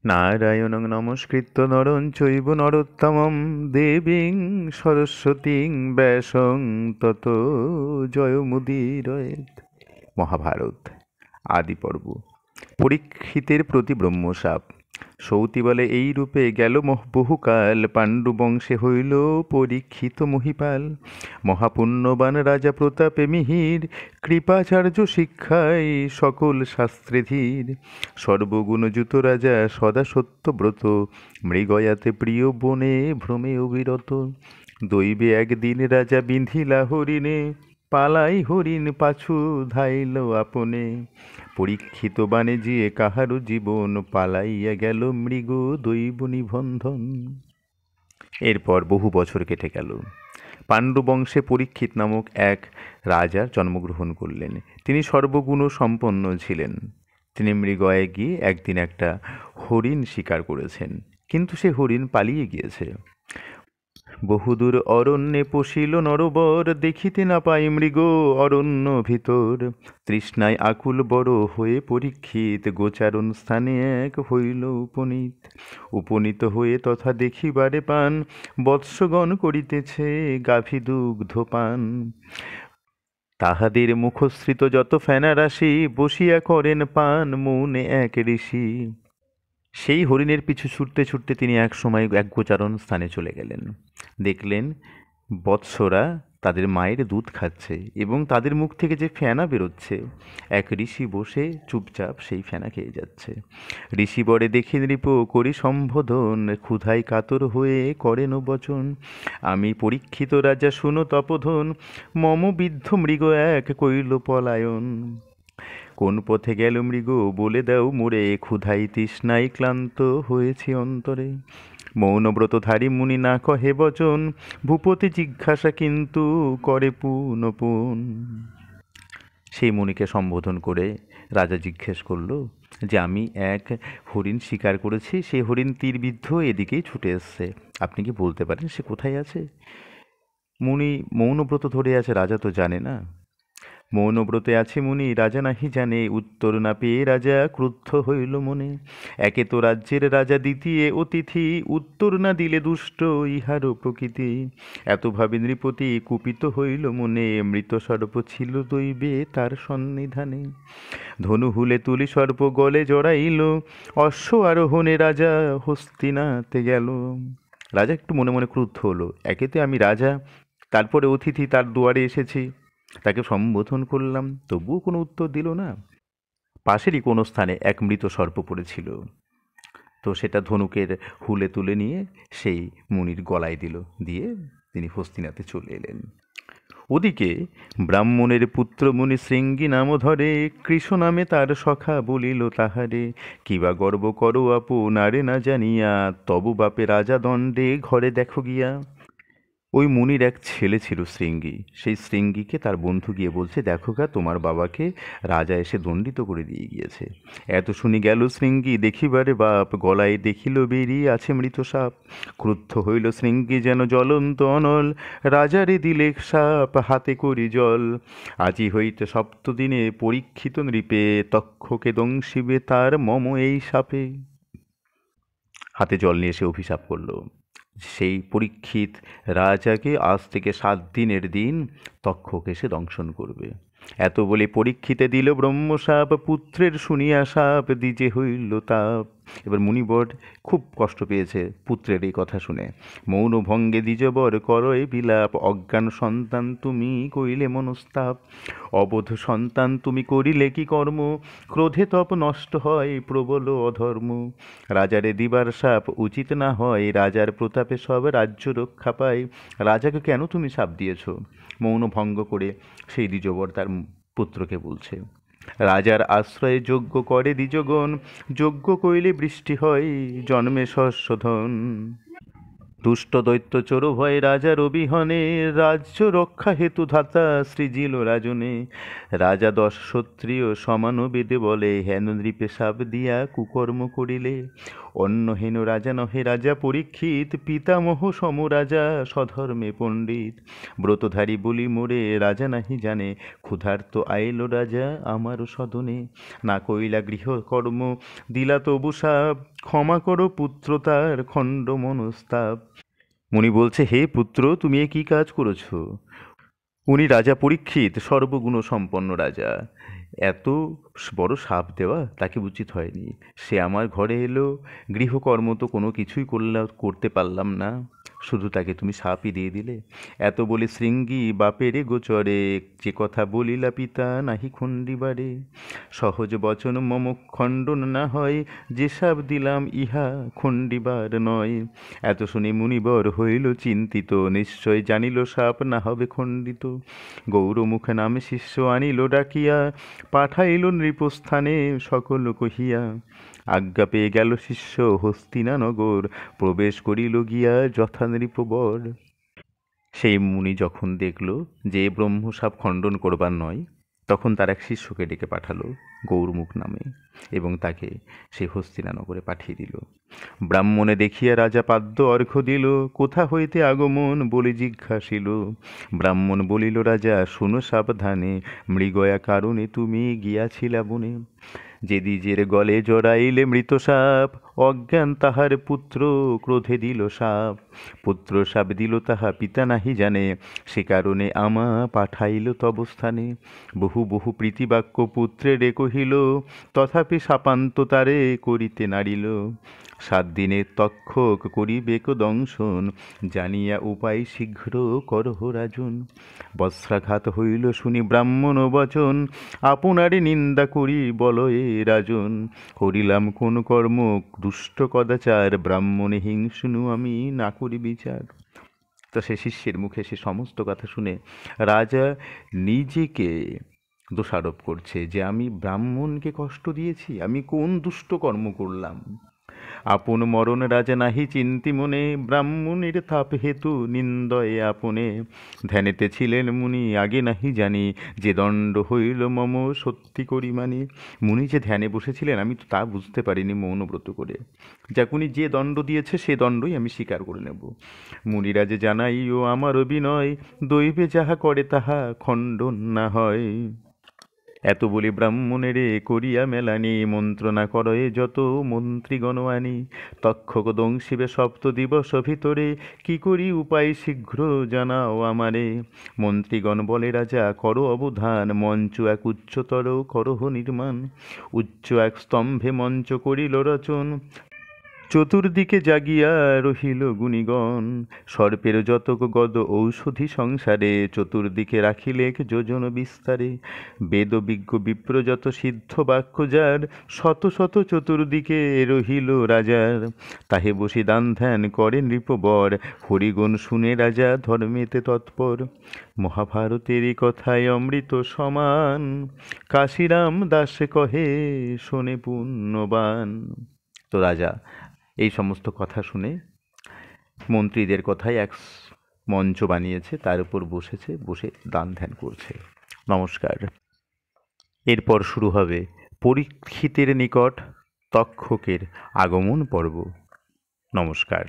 নারায়ণং নমস্কৃত্য নরং চৈব নরোত্তমং দেবীং সরস্বতীং ব্যাসং ততো জয়মুদীরয়েৎ। মহাভারত আদি পর্ব। পরীক্ষিতের প্রতি ব্রহ্মশাপ। সৌতি বলে এই রূপে গেল বহুকাল, পাণ্ডু বংশে হইল পরীক্ষিত মহিপাল। মহাপুণ্যবান রাজা প্রতাপে মিহির, কৃপাচার্য শিক্ষায় সকল শাস্ত্রে ধীর। সর্বগুণযুত রাজা সদা সত্যব্রত, মৃগয়াতে প্রিয় বনে ভ্রমে অবিরত। দৈবে একদিন রাজা বিঁধিলা হরিণে, পালাই হরিণ পাছু ধাইল আপনে। পরীক্ষিত বানে জিয়ে কাহারও জীবন, পালাইয়া গেল মৃগ দৈব নিবন্ধন। এরপর বহু বছর কেটে গেল। পাণ্ডু বংশে পরীক্ষিত নামক এক রাজার জন্মগ্রহণ করলেন। তিনি সর্বগুণ সম্পন্ন ছিলেন। তিনি মৃগয়ায় গিয়ে একদিন একটা হরিণ শিকার করেছেন, কিন্তু সে হরিণ পালিয়ে গিয়েছে। বহুদূর অরণ্যে পশিল নরবর, দেখিতে না পাই মৃগ অরণ্য ভিতর। তৃষ্ণায় আকুল বড় হয়ে পরীক্ষিত, গোচারণ স্থানে এক হইল উপনীত। উপনীত হয়ে তথা দেখিবারে পান, বৎসগণ করিতেছে গাভী দুগ্ধ পান। তাহাদের মুখশ্রিত যত ফেনা রাশি, বসিয়া করেন পান মৌনে এক ঋষি। সেই হরিণের পিছু ছুটতে ছুটতে তিনি এক সময় এক গোচারণ স্থানে চলে গেলেন। দেখলেন বৎসরা তাদের মায়ের দুধ খাচ্ছে এবং তাদের মুখ থেকে যে ফেনা বেরোচ্ছে, এক ঋষি বসে চুপচাপ সেই ফেনা খেয়ে যাচ্ছে। ঋষি বরে দেখি নৃপ করি সম্বোধন, ক্ষুধায় কাতর হয়ে করেন বচন। আমি পরীক্ষিত রাজা শুনো তপোধন, মম বিদ্ধ মৃগ এক কইল পলায়ন। কোন পথে গেল মৃগ বলে দাও মোরে, ক্ষুধাই তৃষ্ণায় ক্লান্ত হয়েছি অন্তরে। মৌনব্রতধারী মুনি না কহে বচন, ভূপতি জিজ্ঞাসা কিন্তু করে পুন পুন। সেই মুনিকে সম্বোধন করে রাজা জিজ্ঞেস করলো যে আমি এক হরিণ শিকার করেছি, সেই হরিণ তীরবিদ্ধ এদিকেই ছুটে এসছে, আপনি কি বলতে পারেন সে কোথায় আছে? মুনি মৌনব্রত ধরে আছে, রাজা তো জানে না। মৌনব্রতে আছে মুনি, রাজা নাহি জানে, উত্তর না পেয়ে রাজা ক্রুদ্ধ হইল মনে। একে তো রাজ্যের রাজা, দ্বিতীয় অতিথি, উত্তর না দিলে দুষ্ট ইহারও প্রকৃতি। এত ভাবে নৃপতি কুপিত হইল মনে, মৃত সর্প ছিল দৈবে তার সন্নিধানে। ধনু হুলে তুলি সর্প গলে জড়াইল, অশ্ব আরোহণে রাজা হস্তিনাতে গেল। রাজা একটু মনে মনে ক্রুদ্ধ হলো, একেতে আমি রাজা, তারপরে অতিথি তার দুয়ারে এসেছি, তাকে সম্বোধন করলাম, তবুও কোনো উত্তর দিল না। পাশেরই কোনো স্থানে এক মৃত সর্প পড়েছিল, তো সেটা ধনুকের হুলে তুলে নিয়ে সেই মুনির গলায় দিল, দিয়ে তিনি হস্তিনাতে চলে এলেন। ওদিকে ব্রাহ্মণের পুত্র মুনি শৃঙ্গী নাম ধরে, কৃষ্ণ নামে তার সখা বলিল তাহারে। কিবা গর্ব করো আপনারে না জানিয়া, তব বাপে রাজা দণ্ডে ঘরে দেখো গিয়া। ওই মুনির এক ছেলে ছিল শৃঙ্গী, সেই শৃঙ্গীকে তার বন্ধু গিয়ে বলছে, দেখো গা তোমার বাবাকে রাজা এসে দণ্ডিত করে দিয়ে গিয়েছে। এত শুনি গেল শৃঙ্গী দেখিবারে বাপ, গলায় দেখিল বেরিয়ে আছে মৃত সাপ। ক্রুদ্ধ হইল শৃঙ্গী যেন জ্বলন্ত অনল, রাজারে দিলে সাপ হাতে করি জল। আজি হইতে সপ্তদিনে পরীক্ষিত নৃপে, তক্ষকে দংশিবে তার মম এই সাপে। হাতে জল নিয়ে সে অভিশাপ করল, সেই পরীক্ষিত রাজাকে আজ থেকে 7 দিনের দিন তক্ষক এসে দংশন করবে। এত বলে পরীক্ষিতে দিল ব্রহ্মশাপ, পুত্রের শুনিয়া সাপ দ্বিজে হইল তাপ। এবার মুনিবর খুব কষ্ট পেয়েছে পুত্রের এই কথা শুনে। মৌন ভঙ্গে দ্বিজবর করয় বিলাপ, অজ্ঞান সন্তান তুমি কইলে মনস্তাপ। অবোধ সন্তান তুমি করিলে কি কর্ম, ক্রোধে তপ নষ্ট হয় প্রবল অধর্ম। রাজারে দিবার সাপ উচিত না হয়, রাজার প্রতাপে সব রাজ্য রক্ষা পায়। রাজাকে কেন তুমি সাপ দিয়েছ? মৌন ভঙ্গ করে সেই দ্বিজবর তার পুত্রকে বলছে। রাজার আশ্রয়ে যজ্ঞ করে দ্বিজগণ, যজ্ঞ কইলে বৃষ্টি হয় জন্মে শস্যধন। দুষ্ট দৈত্য চোর ভয়ে রাজার অবিহনে রাজ্য রক্ষা হেতু ধাতা সৃজিল রাজনে। রাজা 10 ক্ষত্রিয় সমান বেদে বলে, হেন নৃপে সাপ দিয়া কুকর্ম করিলে। অন্য হেন রাজা নহে রাজা পরীক্ষিত, পিতামহ সম রাজা স্বধর্মে পণ্ডিত। ব্রতধারী বলি মোরে রাজা নাহি জানে, ক্ষুধার্ত আইল রাজা আমার সদনে। না কইলা গৃহকর্ম দিলা তবু সাপ, ক্ষমা করো পুত্র তার খণ্ড মনস্তাপ। মুনি বলছে, হে পুত্র, তুমি এ কি কাজ করেছ? উনি রাজা পরীক্ষিত, সর্বগুণ সম্পন্ন রাজা। এত বড় শাপ দেওয়া তাকে উচিত হয়নি। সে আমার ঘরে এলো, গৃহকর্ম তো কোনো কিছুই করতে পারলাম না, শুধু তাকে তুমি শাপই দিয়ে দিলে। এত বলে শৃঙ্গী বাপেরে গোচরে, যে কথা বলিলা পিতা নাহি খণ্ডিবারে। সহজ বচন মম খণ্ডন না হয়, যে শাপ দিলাম ইহা খণ্ডিবার নয়। এত শুনে মুনিবর হইল চিন্তিত, নিশ্চয় জানিল শাপ না হবে খণ্ডিত। গৌরমুখ নামে শিষ্য আনিল ডাকিয়া, পাঠাইল নৃপস্থানে সকল কহিয়া। আজ্ঞা পেয়ে গেল শিষ্য হস্তিনানগর, প্রবেশ করিল গিয়া যথা নৃপবর। সেই মুনি যখন দেখল যে ব্রহ্মশাপ খণ্ডন করবার নয়, তখন তার এক শিষ্যকে ডেকে পাঠালো গৌরমুখ নামে, এবং তাকে সে হস্তিনানগরে পাঠিয়ে দিল। ব্রাহ্মণে দেখিয়া রাজা পাদ্য অর্ঘ্য দিল, কোথা হইতে আগমন বলে জিজ্ঞাসিল। ব্রাহ্মণ বলিল, রাজা শুনো সাবধানে, মৃগয়া কারণে তুমি গিয়াছিলা বনে। যে দ্বিজের গলে জড়াইলে মৃত সাপ, অজ্ঞান তাহার পুত্র ক্রোধে দিল সাপ। পুত্র সাপ দিল তাহা পিতা নাহি জানে, সে কারণে আমা পাঠাইল তব স্থানে। বহু বহু প্রীতিবাক্য পুত্রেরে কহিল, তথাপি শাপান্ত তারে করিতে নারিল। 7 দিনের তক্ষক করিবেক দংশন, জানিয়া উপায় শীঘ্র করহ রাজন। বস্ত্রাঘাত হইল শুনি ব্রাহ্মণ বচন, আপনারে নিন্দা করি বলয়ে রাজন। করিলাম কোন কর্ম দুষ্ট কদাচার, ব্রাহ্মণে হিংসুনু আমি না করি বিচার। তো সে শিষ্যের মুখে সে সমস্ত কথা শুনে রাজা নিজেকে দোষারোপ করছে যে আমি ব্রাহ্মণকে কষ্ট দিয়েছি, আমি কোন দুষ্ট কর্ম করলাম। আপন মরণ রাজা নাহি চিন্তি মনে, ব্রাহ্মণের তাপ হেতু নিন্দয়ে আপনে। ধ্যানেতে ছিলেন মুনি আগে নাহি জানি, যে দণ্ড হইল মম সত্যি করি মানি। মুনি যে ধ্যানে বসেছিলেন আমি তো তা বুঝতে পারিনি মৌনব্রত করে। যাক, উনি যে দণ্ড দিয়েছে সে দণ্ডই আমি স্বীকার করে নেব। মুনিরা যে জানাইও আমার অভিনয়, দৈবে যাহা করে তাহা খণ্ডন না হয়। এত বলি ব্রাহ্মণেরে করিয়া মেলানি, মন্ত্রণা করয়ে যত মন্ত্রীগণ আনি। তক্ষক দংশিবে 7 দিবস ভিতরে, কি করি উপায় শীঘ্র জানাও আমারে। মন্ত্রীগণ বলে, রাজা করো অবধান, মঞ্চ এক উচ্চতর করহ নির্মাণ। উচ্চ এক স্তম্ভে মঞ্চ করিল রচন, চতুর্দিকে জাগিয়া রহিল গুণীগণ। সর্পের যতক গদ ঔষধি সংসারে, চতুর্দিকে রাখিলেক যোজন বিস্তারে। বেদবিজ্ঞ বিপ্র যত সিদ্ধ বাক্য যার, শত শত চতুর্দিকে রহিল রাজার। তাহে বসি দান ধ্যান করে নৃপবর, হরিগুণ শুনে রাজা ধর্মেতে তৎপর। মহাভারতের কথায় অমৃত সমান, কাশিরাম দাস কহে শোনে পুণ্যবান। তো রাজা এই সমস্ত কথা শুনে মন্ত্রীদের কথায় এক মঞ্চ বানিয়েছে, তার উপর বসেছে, বসে দান ধ্যান করছে। নমস্কার। এরপর শুরু হবে পরীক্ষিতের নিকট তক্ষকের আগমন পর্ব। নমস্কার।